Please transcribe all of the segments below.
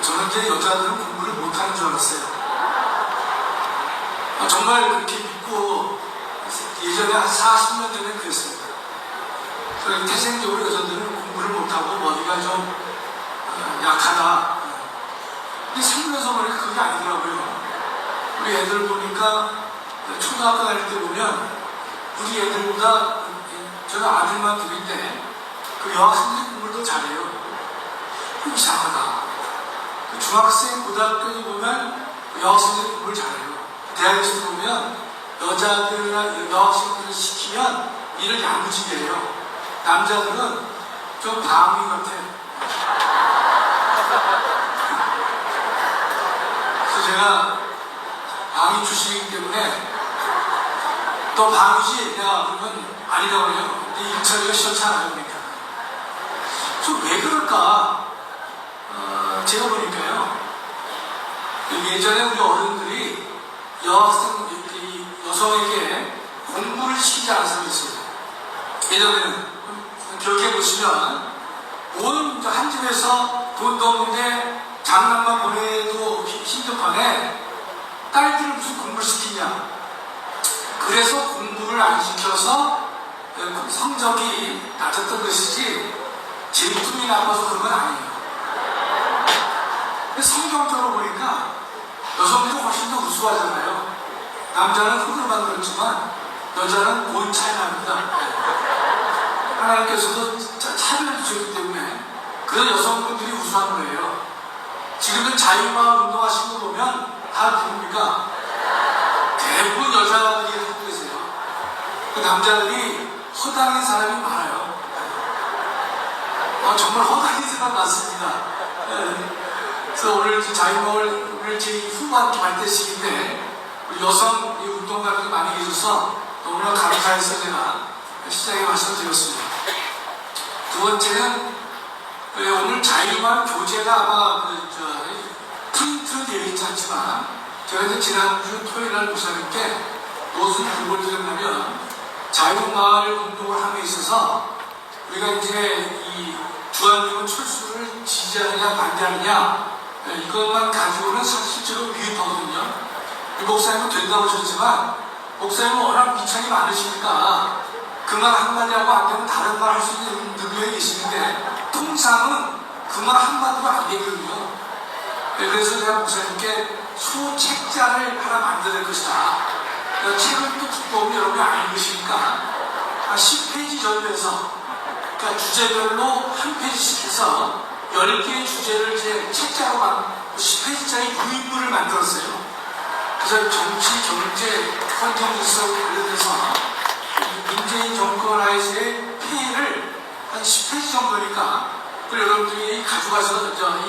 저는 이제 여자들은 공부를 못하는 줄 알았어요. 정말 그렇게 믿고 예전에 한 40년 전에 그랬습니다. 태생적으로 여자들은 공부를 못하고 머리가 좀 약하다. 근데 살면서 보니까 그게 아니더라고요. 우리 애들 보니까 초등학교 다닐 때 보면 우리 애들보다 저는 아들만 둘인데 그 여학생들이 공부를 더 잘해요. 이상하다. 중학생, 고등학교에 보면 여학생들이 공부를 잘해요. 대학에서 보면 여자들이나 여학생들을 시키면 일을 야무지게 해요. 남자들은 좀 방위 같아. 그래서 제가 방위 출신이기 때문에 너 방위지? 내가 그러면 아니라고 해요. 근데 인철이가 시원치 않아요. 그러니까. 그래서 왜 그럴까? 제가 보니까요. 예전에 우리 어른들이 여성에게 공부를 시키지 않은 사람이 있어요. 예전에는 기억해 보시면 온 한 집에서 돈도 없는데 장난만 보내도 힘든 판에 딸들을 무슨 공부를 시키냐. 그래서 공부를 안 시켜서 성적이 낮았던 것이지 제품이 나빠서 그런 건 아니에요. 성경적으로 보니까 여성들이 훨씬 더 우수하잖아요. 남자는 흙으로만 그렇지만 여자는 본 차이 납니다. 하나님께서도 차별을 주셨기 때문에 그래서 여성분들이 우수한 거예요. 지금은 자유마을 운동하시는 거 보면 다 누굽니까? 대부분 여자들이 하고 계세요. 그 남자들이 허당인 사람이 많아요. 정말 허당인 사람 많습니다. 그래서 오늘 자유마을 오늘 제 후반 발대식인데 여성 운동가들이 많이 계셔서 너무나 감사해서 제가 시작에 말씀드렸습니다. 두 번째는 오늘 자유마을 교재가 아마 프린트로 되어 있지 않지만 제가 이제 지난주 토요일날 목사님께 무슨 공부를 드렸냐면 자유마을 운동을 함에 있어서 우리가 이제 이 주한미군 철수를 지지하느냐 반대하느냐 이것만 가지고는 실제로 미흡하거든요. 목사님은 된다고 하셨지만 목사님은 워낙 미천이 많으시니까 그 말 한마디하고 안 되면 다른 말 할 수 있는 능력이 계시는데 통상은 그 말 한마디로 안 되거든요. 그래서 제가 목사님께 소책자를 하나 만들어야 될 것이다. 책을 또 두꺼우면 여러분이 안 읽으시니까 한 10페이지 정도에서 그러니까 주제별로 한 페이지씩 해서 10개의 주제를 제 책자로 10페이지짜리 유인물을 만들었어요. 그래서 정치, 경제, 환경질서 관련해서 문재인 정권 하에서의 피해를 한 10페이지 정도니까 그걸 여러분들이 가져가서 이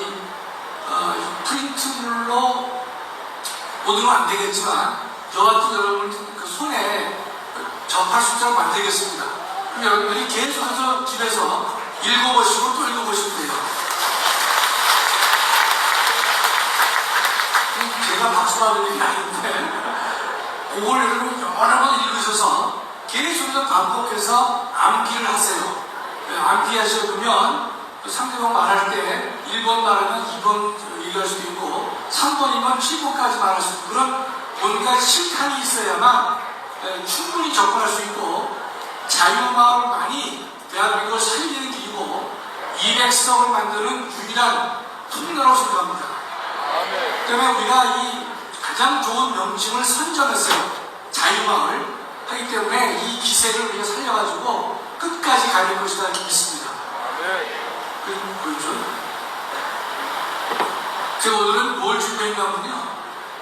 프린트물로 오늘은 안 되겠지만 저한테 여러분 그 손에 접할 수 있도록 만들겠습니다. 그럼 여러분들이 계속해서 집에서 읽어보시고 또 읽어보시면 돼요. 제가 박수하는 일이 아닌데 그걸 여러분 여러 번 읽으셔서 계속해서 반복해서 암기를 하세요. 암기하셔보면 상대방 말할 때 1번 말하면 2번 얘기할 수도 있고 3번이면 7번까지 말할 수 있고 그런 뭔가 실탄이 있어야만 충분히 접근할 수 있고 자유마을만이 대한민국을 살리는 길이고 200석을 만드는 유일한 통로라고 생각합니다. 때문에 우리가 이 가장 좋은 명칭을 선정했어요. 자유마을 하기 때문에 이 기세를 우리가 살려가지고 끝까지 갈 것이다 믿습니다. 보이죠? 제가 오늘은 뭘 준비했냐면요.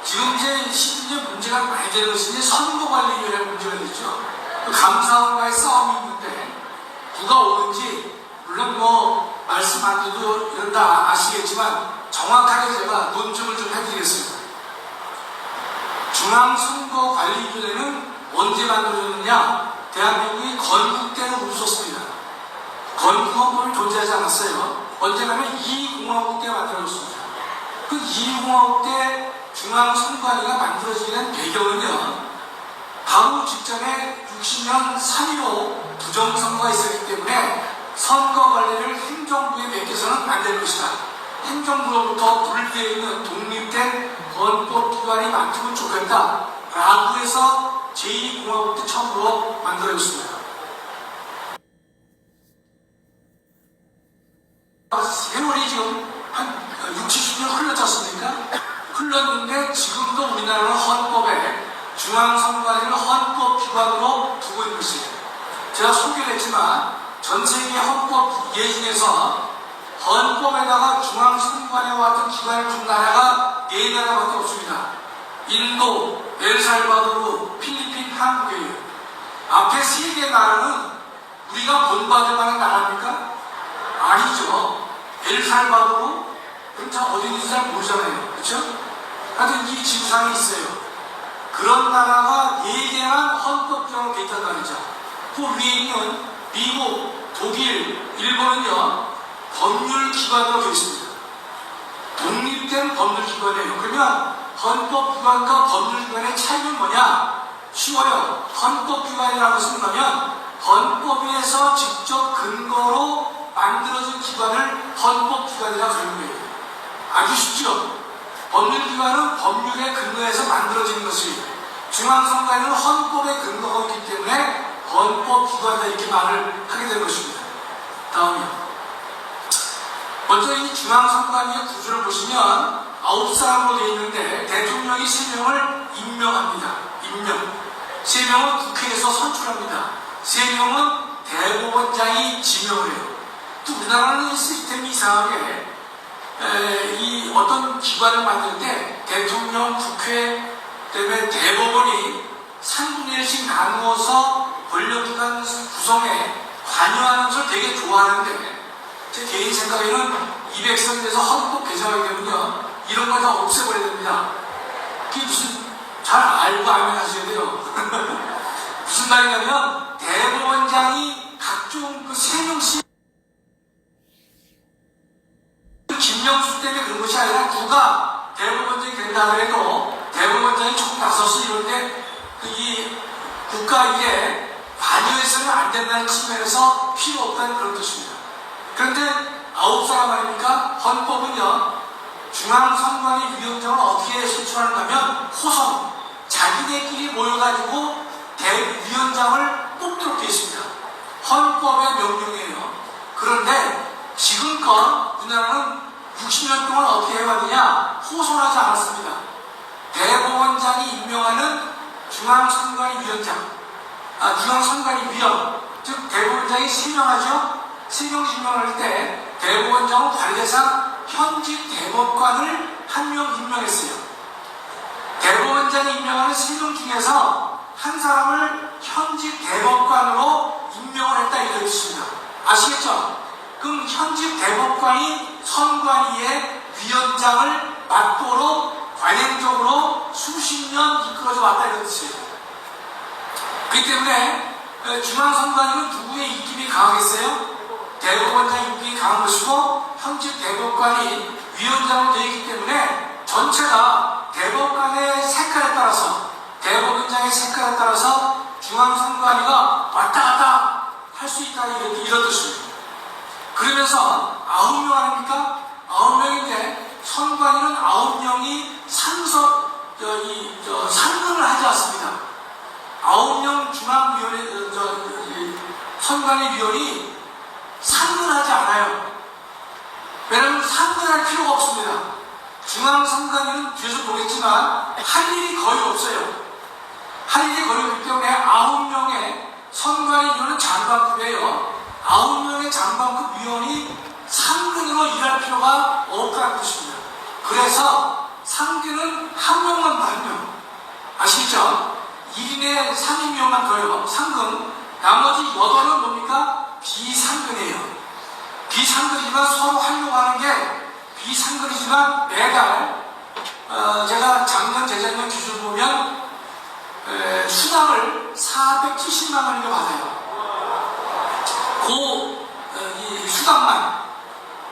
지금 이제 시민의 문제가 많이 되는 것이 선거관리위원회 문제가 됐죠. 감사원과의 싸움이 있는데 누가 옳은지 물론 뭐 말씀 안 드려도 이런 다 아시겠지만 정확하게 제가 논증을 좀 해드리겠습니다. 중앙선거관리위원회는 언제 만들어졌느냐? 대한민국이 건국 때는 없었습니다. 건국헌법이 존재하지 않았어요. 언제냐면 이공화국 때 만들어졌습니다. 그 이공화국 때 중앙선관위가 만들어지게 된 배경은요. 바로 직전에 60년 3.15 부정선거가 있었기 때문에 선거 관리를 행정부에 맡겨서는 안 될 것이다. 행정부로부터 분리되어 있는 독립된 헌법기관이 맡으면 좋겠다라고 해서 제2공화국 때 처음으로 만들어졌습니다. 세월이 지금 한 60, 70년 흘렀지 않습니까? 흘렀는데 지금도 우리나라는 헌법에 중앙선관위를 헌법기관으로 두고 있는 것이에요. 제가 소개를 했지만 전 세계 헌법 예중에서 헌법에다가 중앙선관위와 같은 기관을 둔 나라가 4나라밖에 없습니다. 인도, 엘살바도르, 필리핀, 한국이에요. 앞에 3개 나라는 우리가 본받을 만한 나라입니까? 아니죠. 엘살바도르? 그럼 저 어디 있는지 잘 모르잖아요. 그렇죠? 하여튼 이 지구상에 있어요. 그런 나라가 4개만 헌법적으로 돼 있단 말이죠. 그 위에 있는 미국, 독일, 일본은요, 법률기관으로 되어 있습니다. 독립된 법률기관이에요. 그러면 헌법기관과 법률기관의 차이는 뭐냐? 쉬워요. 헌법기관이라고 것은 뭐냐면 헌법에서 직접 근거로 만들어진 기관을 헌법기관이라고 하는 거예요. 아주 쉽죠? 법률기관은 법률에 근거해서 만들어지는 것이, 중앙선관위는 헌법에 근거가 있기 때문에 헌법기관이다 이렇게 말을 하게 된 것입니다. 다음이요. 먼저 이 중앙선관위의 구조를 보시면 9사람으로 되어 있는데 대통령이 3명을 임명합니다. 임명. 3명은 국회에서 선출합니다. 3명은 대법원장이 지명을 해요. 또 우리나라는 시스템이 이상하게 이 어떤 기관을 만들 때 대통령, 국회, 그다음에 대법원이 3분의 1씩 나누어서 권력기관 구성에 관여하는 것을 되게 좋아하는데, 제 개인 생각에는 200석이 돼서 헌법 개정하게 되면요, 이런 걸 다 없애버려야 됩니다. 그게 무슨, 잘 알고 알면 하셔야 돼요. 무슨 말이냐면 대법원장이 각종 그 3명씩, 김명수 때문에 그런 것이 아니라 누가 대법원장이 된다 그래도 대법원장이 조금 나서서 이런데 이 국가에 관여해서는 안 된다는 측면에서 필요 없다는 그런 뜻입니다. 그런데 9사람 아닙니까? 헌법은요, 중앙선관위 위원장을 어떻게 선출하는가 하면 호선, 자기네끼리 모여가지고 대위원장을 뽑도록 되어 있습니다. 헌법의 명령이에요. 그런데 지금껏 우리나라는 60년 동안 어떻게 해왔느냐? 호선하지 않았습니다. 대법원장이 임명하는 중앙선관위 위원장, 중앙선관위 위원, 즉 대법원장이 3명하죠? 3명 임명할 때 대법원장은 관례상 현직 대법관을 1명 임명했어요. 대법원장이 임명하는 3명 중에서 한 사람을 현직 대법관으로 임명을 했다 이렇게 있습니다. 아시겠죠? 그럼 현직 대법관이 선관위의 위원장을 맡도록 관행적으로 수십 년 이끌어져 왔다 이런 뜻이에요. 그렇기 때문에 중앙선관위는 누구의 입김이 강하겠어요? 대법원장의 입김이 강한 것이고, 현직 대법관이 위원장으로 되어 있기 때문에 전체가 대법관의 색깔에 따라서, 대법원장의 색깔에 따라서 중앙선관위가 왔다 갔다 할 수 있다 이런 뜻입니다. 그러면서 9명 아닙니까? 9명인데 선관위는 9명이 상근을 하지 않습니다. 9명 중앙위원회, 선관위 위원이 상근하지 않아요. 왜냐하면 상근할 필요가 없습니다. 중앙선관위는 뒤에서 보겠지만 할 일이 거의 없어요. 할 일이 거의 없기 때문에 9명의 선관위 위원은 장관급이에요. 9명의 장관급 위원이 상근으로 일할 필요가 없다는 뜻입니다. 그래서 상근은 1명만 더 1명. 아시겠죠? 1인의 상임위원만 더요. 상근. 나머지 8은 뭡니까? 비상근이에요. 비상근이지만 서로 하려고 하는 게 비상근이지만 매달 제가 작년, 재작년 기준 보면 수당을 470만 원이나 받아요. 이 수당만,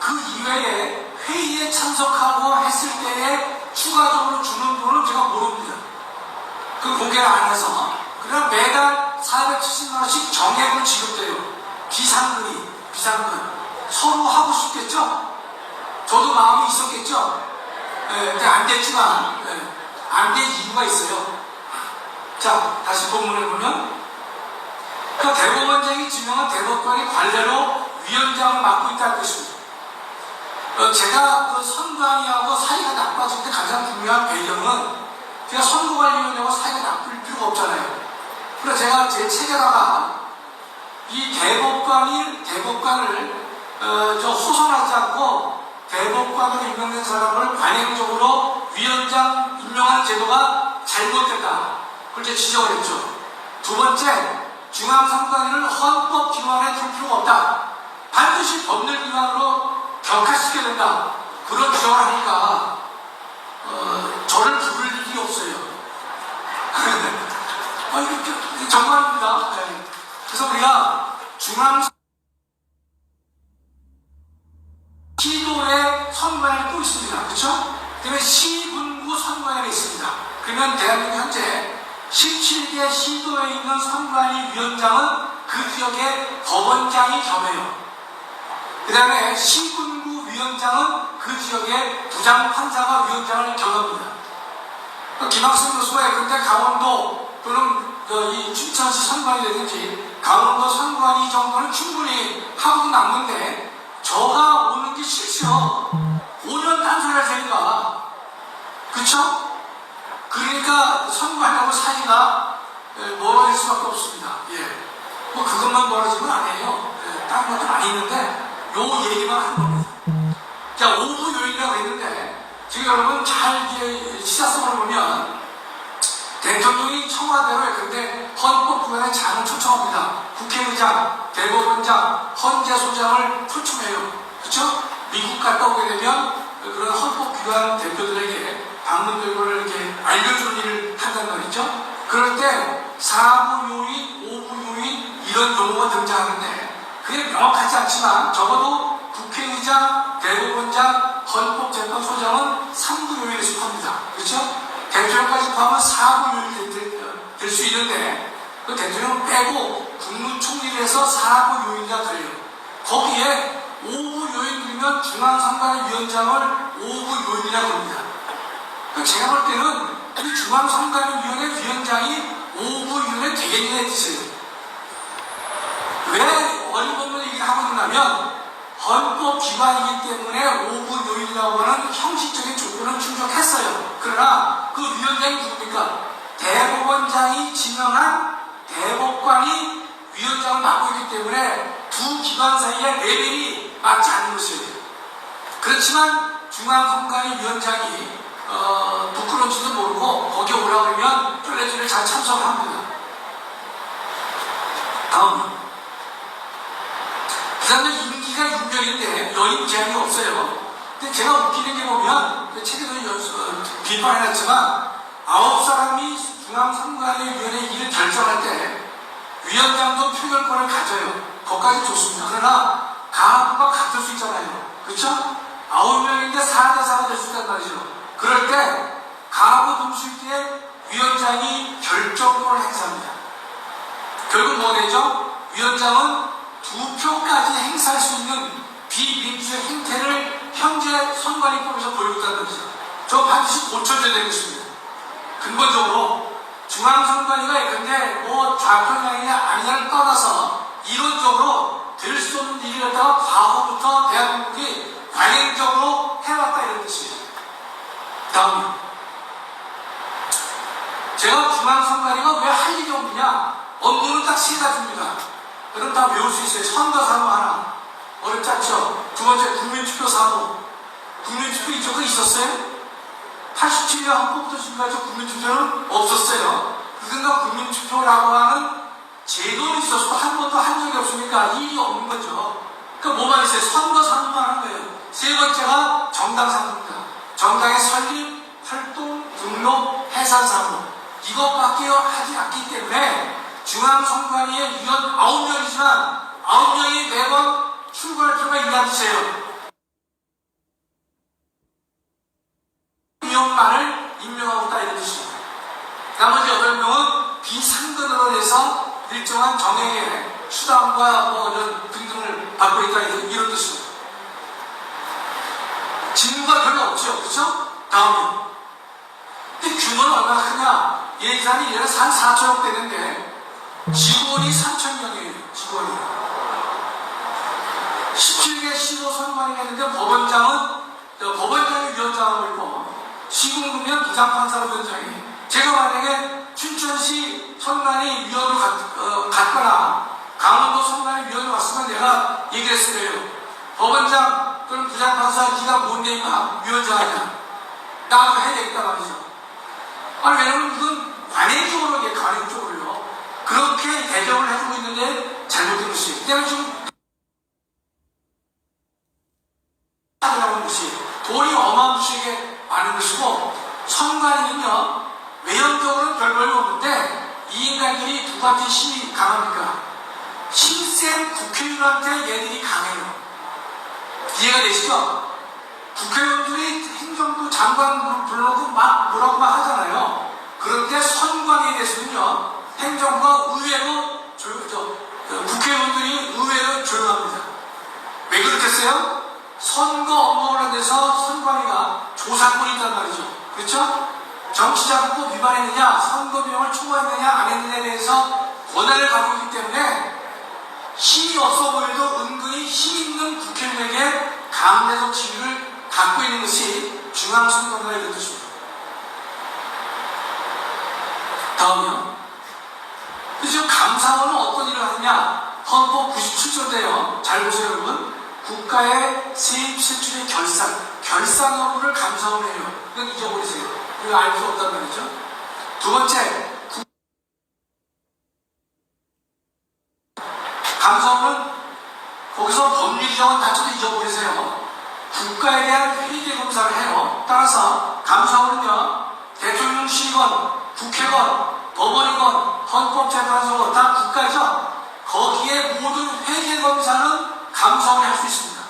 그 이외에 회의에 참석하고 했을 때에 추가적으로 주는 돈은 제가 모릅니다. 그 공개를 안 해서. 그러나 매달 470만 원씩 정액으로 지급돼요. 비상근. 서로 하고 싶겠죠? 저도 마음이 있었겠죠. 근데 안 됐지만 안 된 이유가 있어요. 자, 다시 본문을 보면 그 대법원장이 지명한 대법관이 관례로 위원장을 맡고 있다는 것입니다. 제가 그 선관위하고 사이가 나빠질 때 가장 중요한 배경은 제가 선거관리위원회하고 사이가 나쁠 필요가 없잖아요. 그래서 제가 제 책에다가 이 대법관을 호선하지 않고 대법관으로 임명된 사람을 관행적으로 위원장 임명하는 제도가 잘못됐다. 그렇게 지적을 했죠. 두 번째, 중앙선관위를 헌법 기관에 둘 필요가 없다. 반드시 법률기관으로 격화시켜야 된다. 그런 지적을 하니까 저를 부를 일이 없어요. 이게 정말입니다. 그래서 우리가 시도의 선관위가 또 있습니다. 그렇죠? 그다음에 시군구 선관위가 있습니다. 그러면 대한민국 현재 17개 시도에 있는 선관위 위원장은 그 지역의 법원장이 겸해요. 그 다음에 시군구 위원장은 그 지역의 부장판사가 위원장을 겸합니다. 김학순 교수가 예컨대 강원도 또는 이 춘천시 선관위라든지 강원도 선관위 정도는 충분히 하고 남는데 저가 오는 게 싫죠. 5년 딴소리 할 테니까. 그쵸? 그러니까 선관위하고 사이가 멀어질 수밖에 없습니다. 뭐 그것만 멀어지면 아니에요. 다른 것도 많이 있는데 요 얘기만 하는 겁니다. 자, 오부 요인이라고 했는데 지금 여러분 잘 시사성을 보면 대통령이 청와대로 근데 헌법기관의 장을 초청합니다. 국회의장, 대법원장, 헌재소장을 초청해요. 그렇죠? 미국 갔다 오게 되면 그런 헌법기관 대표들에게 방문들을 이렇게 알려주는 일을 한단 말이죠. 그럴 때 사부 요인, 오부 요인 이런 용어가 등장하는데 그게 명확하지 않지만 적어도 국회의장, 대법원장, 헌법재판소장은 3부 요인에 속합니다. 그렇죠? 대통령까지 포함하면 4부 요인이 될 수 있는데 그 대통령 빼고 국무총리를 해서 4부 요인이라 그래요. 거기에 5부 요인이면 중앙선관위원장을 5부 요인이라고 합니다. 제가 볼 때는 이 중앙선관위원회 위원장이 5부 요인에 되겠냐는 뜻이에요. 왜 어림없는 얘기를 하고 있냐면 헌법기관이기 때문에 5부 요인이라고 하는 형식적인 조건을 충족했어요. 그러나 그 위원장이 누굽니까? 대법원장이 지명한 대법관이 위원장을 맡고 있기 때문에 두 기관 사이의 레벨이 맞지 않는 것이에요. 그렇지만 중앙선관위 위원장이 부끄러운지도 모르고 거기에 오라고 하면 플래지를 잘 참석합니다. 다음. 그 다음에 임기가 6년인데 연임 제한이 없어요. 근데 제가 웃기는 게 보면 책에도 비판해놨지만 9사람이 중앙선관위원회 일을 결정할 때 위원장도 표결권을 가져요. 거기까지 좋습니다. 그러나 가부가 같을 수 있잖아요. 그렇죠? 9명인데 4대4가 될 수 있단 말이죠. 그럴 때 가부 동시에 위원장이 결정권을 행사합니다. 결국 뭐 되죠? 위원장은 2표까지 행사할 수 있는 비민주의 행태를 현재 선관위법에서 보이고 있다는 거죠. 저 반드시 고쳐줘야 되는 것입니다. 근본적으로 중앙선관위가 예컨대 뭐 좌편향이냐 아니냐를 떠나서 이론적으로 될 수 없는 일을 갖다가 과거부터 대한민국이 관행적으로 해왔다 이런 뜻이에요. 다음, 제가 중앙선관위가 왜 할 일이 없느냐? 업무는 딱 세 가지입니다. 그럼 다 배울 수 있어요. 선거 사무 하나. 어렵지 않죠? 두 번째, 국민투표 사무. 국민투표 이쪽에 있었어요? 87년 헌법부터 지금까지 국민투표는 없었어요. 그러니까 국민투표라고 하는 제도는 있었고 한 번도 한 적이 없으니까 일이 없는 거죠. 그러니까 뭐만 있어요? 선거 사무만 하는 거예요. 세 번째가 정당 사무입니다. 정당의 설립, 활동, 등록, 해산 사무. 이것밖에 하지 않기 때문에 중앙선관위의 위원 9명이지만 9명이 매번 출근할 필요가 있다는 뜻이에요. 위원만을 임명하고 있다 이런 뜻입니다. 나머지 8명은 비상근으로 해서 일정한 정액의 수당과 뭐 이런 등등을 받고 있다 이런 뜻입니다. 다음이요. 근데 규모는 얼마나 크냐? 예산이 1년에 한 4천억 되는데 직원이 3,000명이에요. 직원이. 17개 시도선관위가 있는데 법원장이 위원장하고 있고 시군구면 부장판사로 위원장이. 제가 만약에 춘천시 선관위 위원으로 갔거나 강원도 선관위 위원으로 갔으면 내가 얘기했을 거예요. 법원장 또는 부장판사 네가 뭔데 임마 위원장 아니야. 나도 해야 되겠다 말이죠. 아니 왜냐면 이건 관행적으로 관행적으로요. 그렇게 대접을 해주고 있는데 잘못된 것이. 때문에 지금 하더라는 것이 돈이 어마무시하게 많은 것이고 선관위는요 외형적으로는 별 볼일 없는데 이 인간들이 누구한테 힘이 강합니까? 힘센 국회의원한테 얘들이 강해요. 이해가 되시죠? 국회의원들이 행정부 장관 불러놓고 막 뭐라고 막 하잖아요. 그런데 선관위에 대해서는요 행정부가 의외로 국회의원들이 의외로 조용합니다. 왜 그렇겠어요? 선거 업무를 위해서 선관위가 조사권이 있단 말이죠. 그렇죠? 정치자금법 위반했느냐, 선거 비용을 초과했느냐, 안 했느냐에 대해서 권한을 가지고 있기 때문에 힘이 없어 보여도 은근히 힘 있는 국회의원에게 강제적 지위를 갖고 있는 것이 중앙선거관위가 이런 뜻입니다. 다음이요. 지금 감사원은 어떤 일을 하느냐? 헌법 97조인데요. 잘 보세요, 여러분. 국가의 세입 세출의 결산 업무를 감사원이 해요. 이건 잊어버리세요. 이거 알 수 없단 말이죠. 두 번째, 감사원은 거기서 법률 정원 자체도 잊어버리세요. 국가에 대한 회계 검사를 해요. 따라서 감사원은요, 대통령 시의원, 국회의원, 법원이건 헌법재판소건 다 국가죠. 거기에 모든 회계 검사는 감사원이 할 수 있습니다.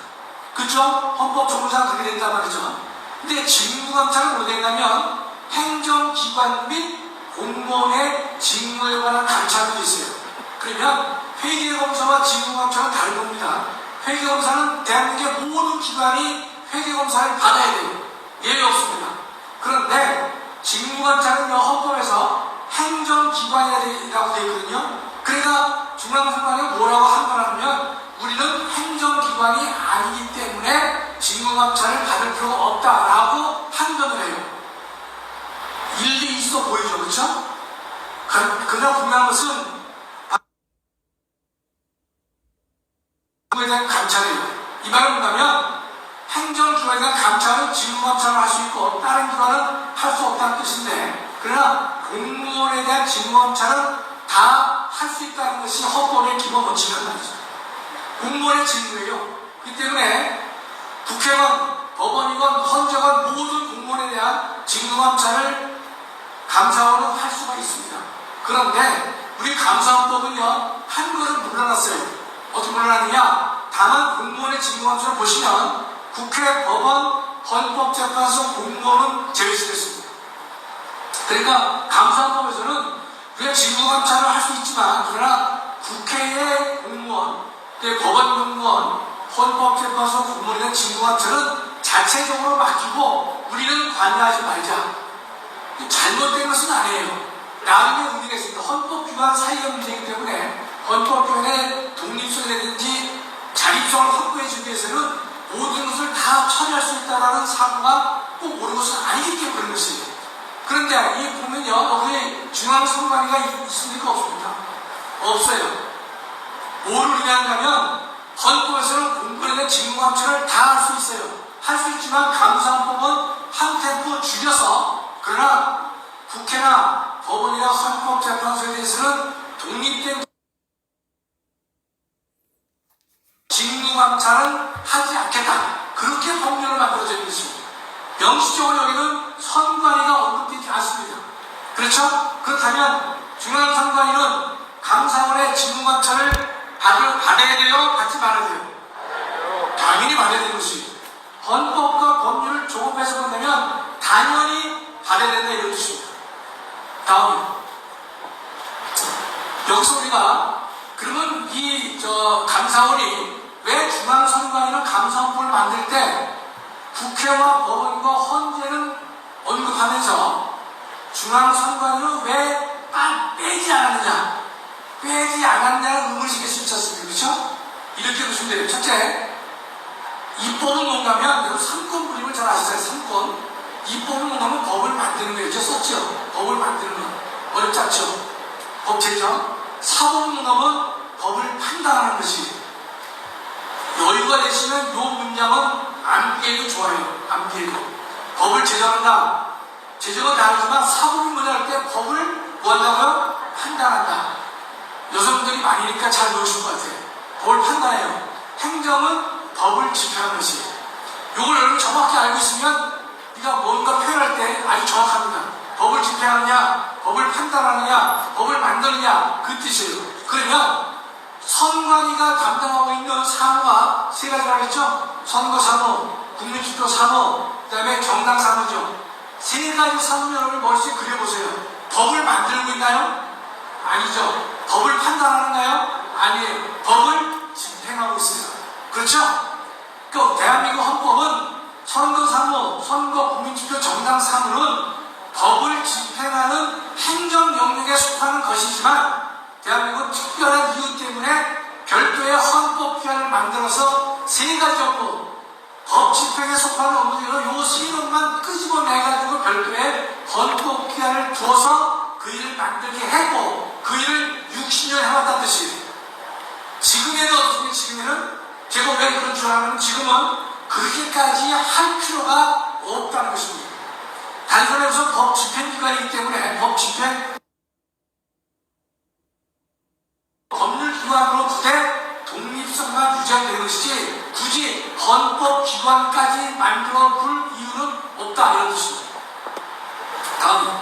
그렇죠? 헌법조문상 그렇게 된단 말이죠. 근데 직무감찰은 뭐 되냐면 행정기관 및 공무원의 직무에 관한 감찰도 있어요. 그러면 회계검사와 직무감찰은 다른 겁니다. 회계검사는 대한민국의 모든 기관이 회계검사를 받아야 돼요. 예외 없습니다. 그런데 직무감찰은요 헌법에서 행정기관이라고 되어 있거든요. 그러니까 중앙선관위가 뭐라고 한거라면 우리는 행정기관이 아니기 때문에 직무감찰을 받을 필요가 없다라고 판단을 해요. 일리 있어 보이죠, 그렇죠? 그러나 분명한 것은 직무에 대한 감찰이에요. 이 말은 뭐냐면 행정기관에 대한 감찰은 직무감찰을 할 수 있고 다른 기관은 할 수 없다는 뜻인데, 그러나 공무원에 대한 직무감찰은 다 할 수 있다는 것이 헌법의 기본 원칙이란 말이죠. 공무원의 직무예요. 그 때문에 국회의원, 법원이건 헌재건 모든 공무원에 대한 직무감찰을 감사원은 할 수가 있습니다. 그런데 우리 감사원법은요 한 걸음 물러났어요. 어떻게 물러나느냐? 다만 공무원의 직무감찰을 보시면 국회, 법원, 헌법재판소 공무원은 제외시켰습니다. 그러니까 감사원법에서는 우리가 직무감찰을 할 수 있지만 그러나 국회의 공무원, 법원 공무원, 헌법재판소 공무원에 대한 직무감찰은 자체적으로 맡기고 우리는 관여하지 말자. 잘못된 것은 아니에요. 나름의 의미가 있습니다. 헌법기관 사이의 문제이기 때문에 헌법기관의 독립성이라든지 자립성을 확보해주기 위해서는 모든 것을 다 처리할 수 있다는 사고가 꼭 옳은 것은 아니기 때문에 그런 것이에요. 그런데 이 보면요, 우리 중앙선관위가 있습니까? 없습니까? 없어요. 뭐를 의미하냐면 헌법에서는 공무원에 대한 직무감찰을 다 할 수 있어요. 할 수 있지만 감사원법은 한 템포 줄여서, 그러나 국회나 법원이나 헌법재판소에 대해서는 독립된 직무감찰은 하지 않겠다. 그렇게 법률을 만들어져 있는 것입니다. 명시적으로 여기는 선관위가 언급되지 않습니다. 그렇죠? 그렇다면 중앙선관위는 감사원의 직무감찰을 받아야 돼요? 받지 말아야 돼요? 당연히 받아야 되는 것이. 헌법과 법률을 조합해서 본다면 당연히 받아야 된다 이런 뜻입니다. 다음에 여기서 우리가 그러면 이 감사원이 왜 중앙선관위는 감사원법을 만들 때 국회와 법원과 헌재는 언급하면서 중앙선관위로 왜 빼지 않았느냐, 빼지 않았냐는 의문의식일 수 있었습니다. 그렇죠? 이렇게 보시면 돼요. 첫째, 입법은 뭔가면 여러분 삼권 분립을 잘 아시잖아요. 삼권. 입법은 뭔가면 법을 만드는 거예요. 제가 썼죠? 법을 만드는 거. 어렵지 않죠? 법 제정. 사법은 뭔가면 법을 판단하는 것이. 여유가 되시면 이 문장은 안 피해도 좋아요. 안 피해도. 법을 제정한다. 제정은 다르지만 사법이 뭐냐 할 때 법을 뭐한다고요? 판단한다. 여성분들이 많으니까 잘 모르실 것 같아요. 법을 판단해요. 행정은 법을 집행하는 것이. 이걸 여러분 정확히 알고 있으면 네가 뭔가 표현할 때 아주 정확합니다. 법을 집행하느냐, 법을 판단하느냐, 법을 만드느냐, 그 뜻이에요. 그러면 선관위가 담당하고 있는 사무가 세 가지라고 했죠? 선거사무, 국민투표 사무, 그 다음에 정당사무죠. 세 가지 사무를 여러분 머릿속에 그려보세요. 법을 만들고 있나요? 아니죠. 법을 판단하는가요? 아니에요. 법을 집행하고 있어요. 그렇죠? 그 대한민국 헌법은 선거사무, 선거, 국민투표, 정당사무는 법을 집행하는 행정 영역에 속하는 것이지만 대한민국은 특별한 이유 때문에 별도의 헌법기관을 만들어서 세 가지 정도 법 집행에 속하는 업무들로 요 세 것만 끄집어내가지고 별도의 헌법기관을 두어서 그 일을 만들게 했고 그 일을 60년 해왔다는 뜻이에요. 지금에는 어떻게 지금에는 제가 왜 그런 줄 알면 지금은 그렇게까지 할 필요가 없다는 것입니다. 단순히 우선 법 집행기관이기 때문에 법 집행 법률기관으로 부대 독립성만 유지하게 되는 것이지 굳이 헌법기관까지 만들어 볼 이유는 없다 이런 뜻입니다. 다음,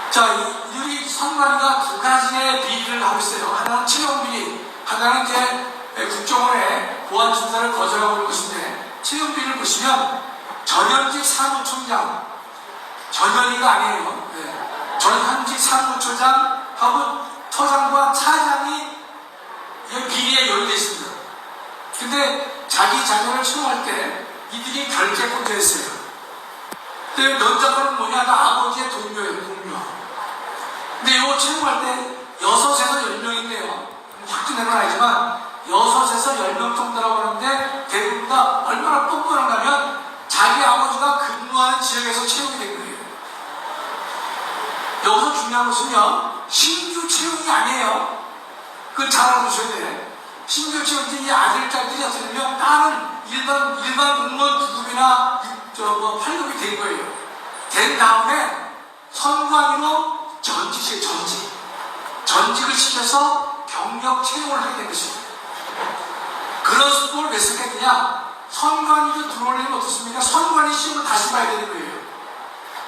자, 우리 선관위가 두 가지의 비리를 하고 있어요. 하나는 채용비리, 하나는 이제 국정원의 보안심사를 거절하고 있는 것인데 채용비리를 보시면 전현직 사무총장, 전현희가 아니에요. 네. 전현직 사무총장하고 처장과 차장이 비리에 연루되어 있습니다. 근데 자기 자녀를 채용할 때 이들이 결재권자 했어요. 근데 면접은 뭐냐? 나 아버지의 동료예요, 동료. 근데 이거 채용할 때 6에서 10명인데요. 확진된 건 아니지만 6에서 10명 정도라고 하는데 대부분 다 얼마나 뻔뻔한가 하면 자기 아버지가 근무하는 지역에서 채용이 된 거예요. 여기서 중요한 것은요, 신규 채용이 아니에요. 그건 잘 알아두셔야 돼. 신규 채용이 아들, 딸들이 어떻게 되면 다른 일반 공무원 9급이나 8급이 된 거예요. 된 다음에 선관위로 전직을 시켜서 경력 채용을 하게 된 것입니다. 그런 수법을 왜 쓰겠느냐? 선관위로 들어오려면 어떻습니까? 선관위 시험을 다시 봐야 되는 거예요.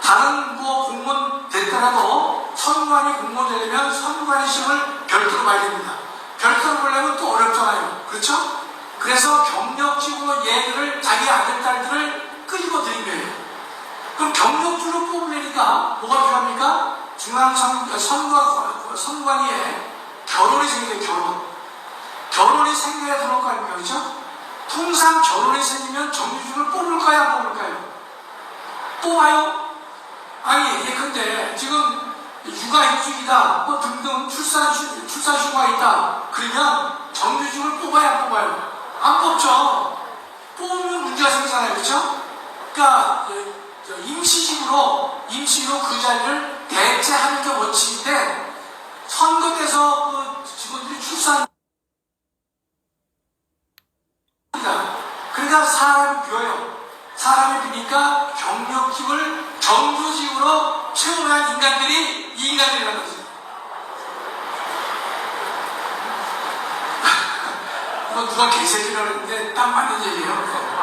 다른 공무원 됐더라도 선관위 공무원 되려면 선관위 시험을 별도로 봐야 됩니다. 별도로 보려면 또 어렵잖아요. 그렇죠? 그래서 경력직으로 얘들을 자기 아들, 딸들을 끌고 드린 거예요. 그럼 경력직으로 뽑으려니까 뭐가 필요합니까? 선관위에 결혼이 생겨요. 결혼이 생겨야 들어올 거 아닙니까? 그렇죠? 통상 결혼이 생기면 정규직을 뽑을까요? 안 뽑을까요? 뽑아요? 아니, 예컨대 지금 육아휴직이다, 등등 출산휴가 있다. 그러면 정규직을 뽑아야 안 뽑아요? 안 뽑죠. 뽑으면 문제가 생기잖아요. 그렇죠? 그러니까 임시직으로 그 자리를 대체하는 게 원칙인데 선거에서 그 직원들이 그러니까 사람이 비어요. 사람이 비니까 경력직을 정규직으로 채용한 인간들이 이 인간들이라는 거죠. 이거 누가 개새끼라고 했는데 딱 맞는 얘기예요.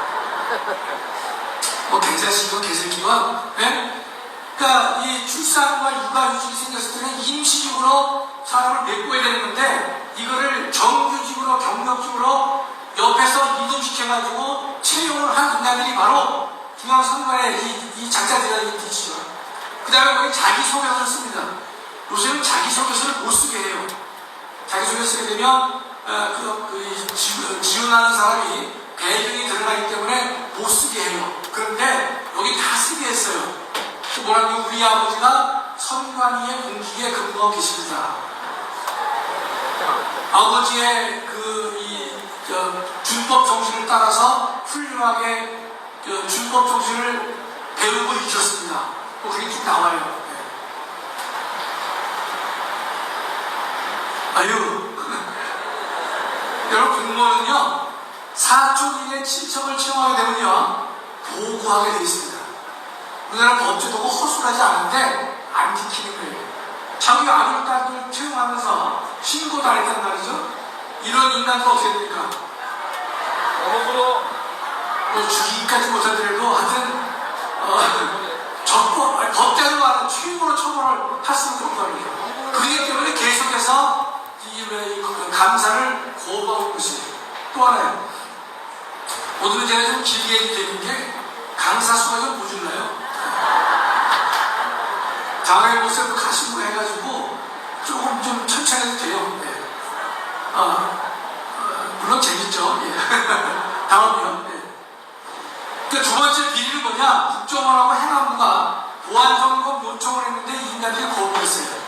개새끼고 개새끼가, 네? 그러니까 이 출산과 육아휴직이 생겼을 때는 임시직으로 사람을 메꿔야 되는 건데 이거를 정규직으로 경력직으로 옆에서 이동시켜가지고 채용을 한 인간들이 바로 중앙선관의 이 작자들이라는 뜻이죠. 그 다음에 거기 자기소개서를 씁니다. 요새는 자기소개서를 못 쓰게 해요. 자기소개서 쓰게 되면 지원하는 사람이 배경이 들어가기 때문에 못 쓰게 해요. 그런데 여기 다 쓰게 했어요. 뭐라고? 우리 아버지가 선관위의 공직에 근무하고 계십니다. 아버지의 준법 정신을 따라서 훌륭하게 준법 정신을 배우고 있었습니다. 그게 쭉 나와요. 네. 아유. 여러분, 공무원은요, 사촌인의 친척을 채용하게 되면요, 보고하게 되어 있습니다. 우리나라 법제도가 허술하지 않은데, 안 지키는 거예요. 자기 아들, 딸들 채용하면서 신고도 안 했단 말이죠. 이런 인간들 어떻게 됩니까? 뭐 죽이기까지 못하더라도 하여튼 법대로 말하는 최고로 처벌을 할 수 있는 법이에요. 그렇기 때문에 계속해서 이 감사를 고발하는 것이에요. 또 하나요. 오늘은 제가 좀 길게 얘기되는 게 강사수가 좀 모질라요. 장애 모습을 가심으로 해가지고 조금 좀 천천히 해도 돼요. 네. 물론 재밌죠. 예. 다음이요. 네. 그 두 번째 비리는 뭐냐? 국정원하고 행안부가 보안점검 요청을 했는데 인간들이 거부했어요.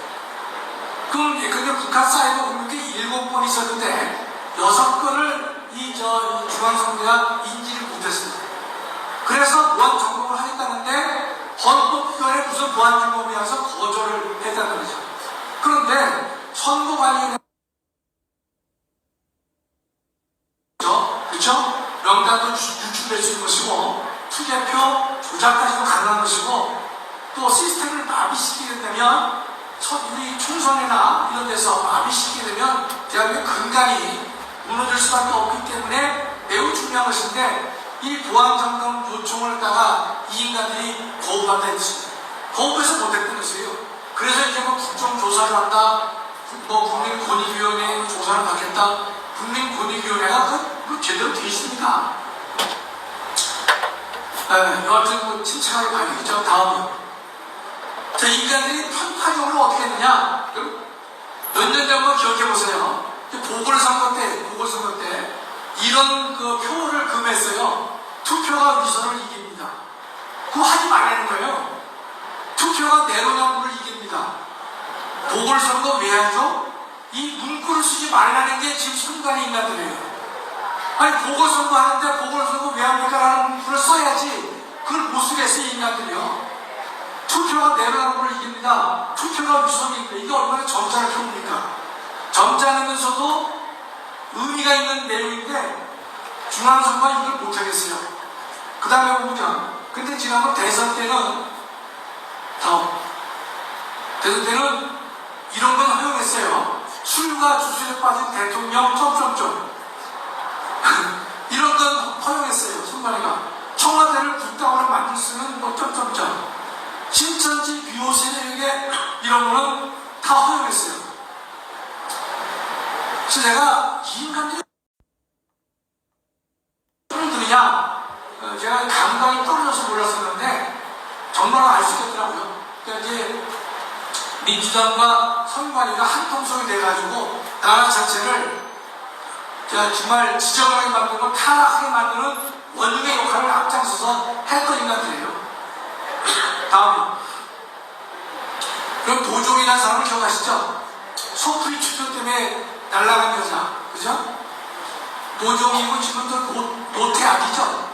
그럼 근데 북한 사이버 공격이 7번 있었는데 6건을 중앙선거가 인지를 못했습니다. 그래서 보안 점검을 하겠다는데 헌법기관에 무슨 보안 점검을 해서 거절을 했다는 거죠. 그런데 선거관리는 그렇죠? 명단도 유출될 수 있는 것이고 투개표 조작까지도 가능한 것이고 또 시스템을 마비시키게 되면 우리 총선이나 이런 데서 마비시키게 되면 대한민국 근간이 무너질 수밖에 없기 때문에 매우 중요한 것인데 이 보안점검 요청을 따가 이 인간들이 거부한다 했습니다. 거부해서 못했던 것이에요. 그래서 이제 뭐 국정조사를 한다, 뭐 국민권익위원회 조사를 받겠다. 국민권익위원회가 그 제대로 돼 있습니까? 여하튼 뭐 침착하게 봐야 되겠죠. 다음이요. 자, 인간들이 편파적으로 어떻게 했느냐? 몇 년 전만 기억해 보세요. 보궐선거 때 이런 그 표를 금했어요. 투표가 위선을 이깁니다. 그거 하지 말라는 거예요. 투표가 내로남불을 이깁니다. 보궐선거 왜 하죠? 이 문구를 쓰지 말라는 게 지금 선관위 인간들이에요. 아니, 보궐선거 하는데 보궐선거 왜 합니까? 라는 문구를 써야지. 그걸 못 쓰겠어요, 인간들이요. 투표가 내로남불을 이깁니다. 투표가 위선을 이깁니다. 이게 얼마나 점잖은 표입니까? 점잖으면서도 의미가 있는 내용인데 중앙선거가 이걸 못하겠어요. 그 다음에 보면 근데 지난번 대선 때는 이런 건 허용했어요. 술과 주술에 빠진 대통령 이런 건 허용했어요. 선관위가 청와대를 국당으로 만들 수 있는 뭐 신천지 비호세력에 이런 거는 다 허용했어요. 그래서 내가 이 인간들이 들으냐 제가 감각이 떨어져서 몰랐었는데 정말 알 수 있겠더라고요. 그러니까 이제 민주당과 선관위가 한통속이 돼가지고 나라 자체를 정말 지저분하게 만들고 타락하게 만드는 원흉의 역할을 앞장서서 했던 인간들이에요. 다음에 그럼 도종이라는 사람을 기억하시죠? 소프리 투표 때문에 날아간 여자, 그죠? 도종이고 지금도 노태악이죠?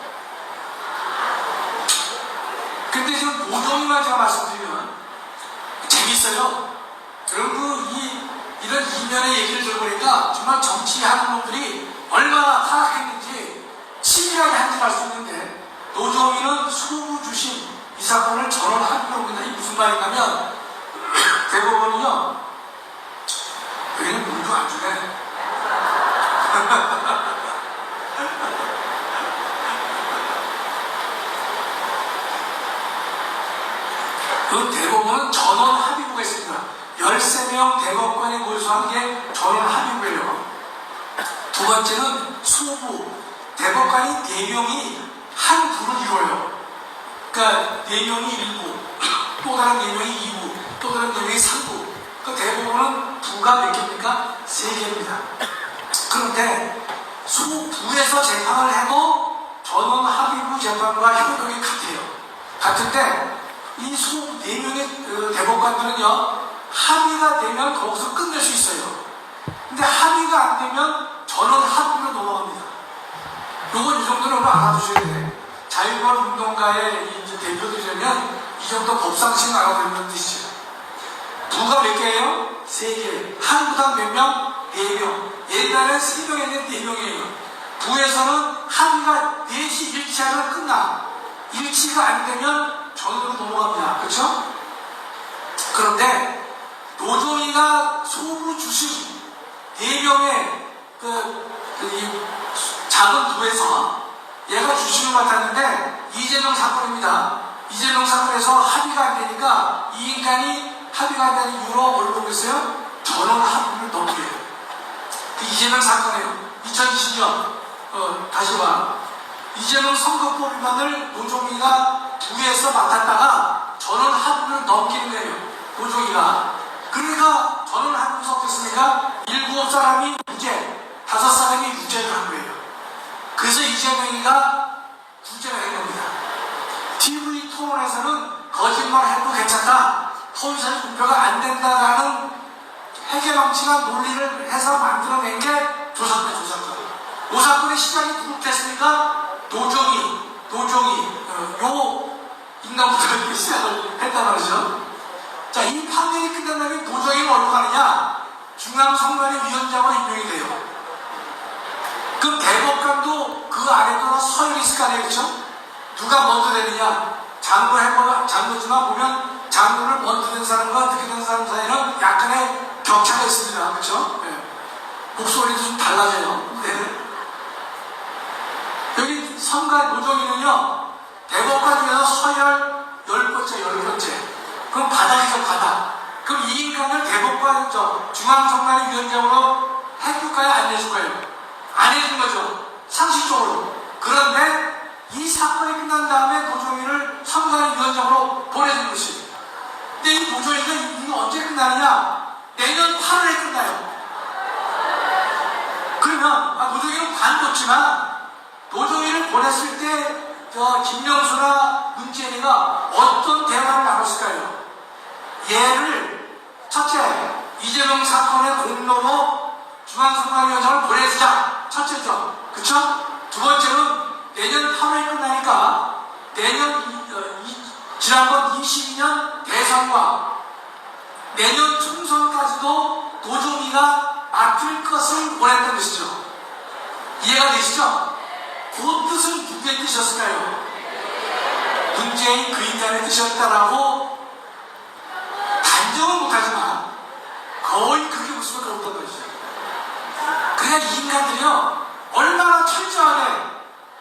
근데 지금 도종이만 제가 말씀드리면 재밌어요. 여러분 이런 이면의 얘기를 들어보니까 정말 정치하는 놈들이 얼마나 타락했는지 치밀하게 한지 알 수 있는데 노종이는 수구 주신 이 사건을 전원 합의로 본다. 이 무슨 말이냐면 대법원은요 여기는 물도 안 주네. 그 대법원은 전원 합의부가 있습니다. 13명 대법관이 모여서 한 게 전원 합의부예요. 두 번째는 소부 대법관이 4명이 한 부를 이뤄요. 그러니까 4명이 1부, 또 다른 4명이 2부, 또 다른 4명이 3부. 그 대법원은 부가 몇 개입니까? 3개입니다. 그런데 소부에서 재판을 해도 전원 합의부 재판과 효력이 같아요. 같은데 이 소 4명의 대법관들은요 합의가 되면 거기서 끝낼 수 있어요. 근데 합의가 안 되면 전원 합의로 넘어갑니다. 요건 이 정도는 알아두셔야 돼. 자유권 운동가의 이제 대표들이라면 이 정도 법상식 알아두는 뜻이죠. 부가 몇 개예요? 3개. 한 부당 몇 명? 4명. 옛날엔 3명인데 4명이에요. 부에서는 합의가 4시 일치하면 끝나. 일치가 안 되면 전으로 넘어갑니다. 그렇죠? 그런데 노조위가 소부 주식 4명의 이 작은 부에서 얘가 주식을 맡았는데 이재명 사건입니다. 이재명 사건에서 합의가 안 되니까 이 인간이 합의가 안 되는 이유로 뭘 보고 있어요? 전원 합의를 넘겨요. 그 이재명 사건이에요. 2020년 다시 봐. 이재명 선거법 위반을 노조위가 부에서 맡았다가 전원 합의를 넘기는 거예요. 노조위가. 그러니까 전원 합의에서 어땠습니까? 7사람이 무죄, 5사람이 유죄를 한 거예요. 그래서 이재명이가 구제가 된 겁니다. TV 토론에서는 거짓말해도 괜찮다. 허위사실 공표가 안 된다라는 해결방치한 논리를 해서 만들어낸 게 조사권. 조사권의 시작이 누구부터 했습니까? 노정희, 요 인간부터 이렇게 시작을 했단 말이죠. 자, 이 판결이 끝난 다음에 노정희가 어디로 가느냐? 중앙선관위 위원장으로 임명이 돼요. 그럼 대법관도 그 아래도 서열이 있을 거 아니에요, 그렇죠? 누가 먼저 되느냐? 장로지만 보면 장로를 먼저 된 사람과 늦게 된 사람 사이는 약간의 격차가 있습니다, 그렇죠? 네. 목소리도 좀 달라져요. 네. 여기 선관 노정위는요 대법관 중에서 서열 10번째. 그럼 바닥이죠, 바닥. 그럼 이 인간을 대법관 중앙선관위 위원장으로 해줄까요, 안 해줄까요? 안 해준 거죠. 상식적으로. 그런데 이 사건이 끝난 다음에 노조위를 선관위 위원장으로 보내준 것이. 근데 이 노조위가 이게 언제 끝나느냐? 내년 8월에 끝나요. 그러면 노조위는 관뒀지만 노조위를 보냈을 때 김명수나 문재인이가 어떤 대화를 나눴을까요? 얘를 첫째, 이재명 사건의 공로로 중앙선관위원장을 보내주자. 첫째죠. 그쵸? 두 번째는 내년 8월에 끝나니까 지난번 22년 대선과 내년 총선까지도 노조위가 맡을 것을 원했던 것이죠. 이해가 되시죠? 그 뜻은 누구의 뜻이었을까요? 문재인 그 인간의 뜻이었다라고 단정은 못하지만 거의 그렇게 볼 수밖에 없던 것이죠. 그러니까 이 인간들이요 얼마나 철저하게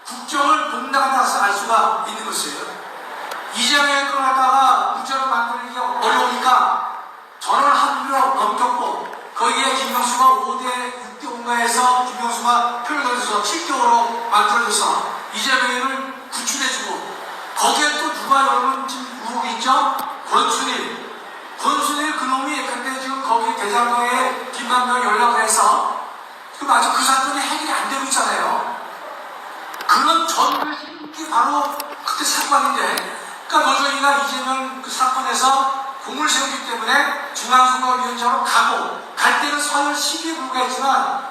국정을 본다고 알 수가 있는 것이에요. 이재명을 끌어놨다가 국정을 만들기 어려우니까 전원 합의로 넘겼고 거기에 김명수가 5대 6대5가에서 김명수가 표를 던져서 7대5로 만들어져서 이재명을 구출해주고 거기에 또 누가 여러분 지금 의혹이 있죠? 권순일 그놈이 근데 지금 거기 대장동에 김만병이 연락을 해서 지금 아직 그 사건이 해결이 안 되고 있잖아요. 그런 전부의 힘이 바로 그때 사건인데 그러니까 노조위가 이재명 그 사건에서 공을 세우기 때문에 중앙선거위원장으로 가고 갈 때는 서열 10위에 불과했지만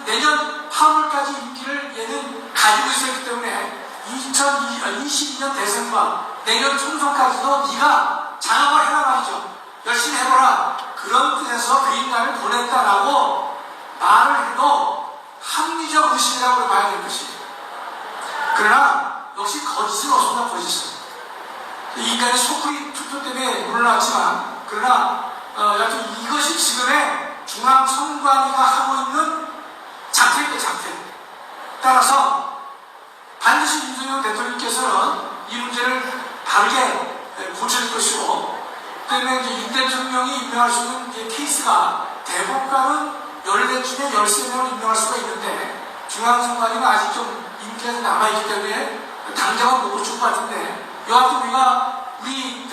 내년 8월까지 임기를 얘는 가지고 있었기 때문에 2022년 대선과 내년 총선까지도 네가 장악을 해라 말이죠. 열심히 해보라. 그런 뜻에서 그 인간을 보냈다라고 말을 해도 합리적 의심이라고 봐야 될 것이에요. 그러나 역시 거짓은 없습니다. 거짓은. 인간의 소쿠리 투표 때문에 물러났지만 그러나 여튼 이것이 지금의 중앙선관위가 하고 있는 작태입니다. 작태. 따라서 반드시 윤석열 대통령께서는 이 문제를 바르게 고칠 것이고 그다음에 이제 윤 대통령이 임명할 수 있는 케이스가 대법관은 14중에 13명을 임명할 수가 있는데 중앙선관위는 아직 좀 임기가 남아있기 때문에 당장은 못 줄 것 같은데 여하튼 우리 이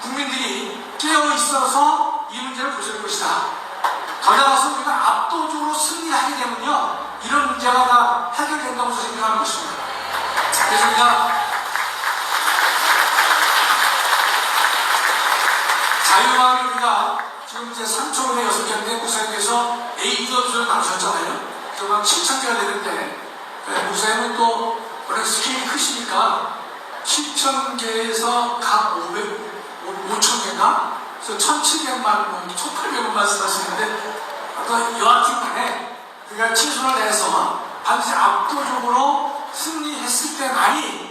국민들이 깨어있어서 이 문제를 고칠 것이다. 더 나아가서 우리가 압도적으로 승리하게 되면요 이런 문제가 다 해결된다고 생각하는 것입니다. 그래서 우리가 어저께 목사님께서 A조를 나누셨잖아요. 그래서 막 7,000개가 되는데, 목사님은 또 워낙 스케일이 크시니까 7,000개에서 각 5,000개가, 그래서 1,700만, 1,800만 쓰시는데, 여하튼 간에 그가 최선을 다해서 반드시 압도적으로 승리했을 때만이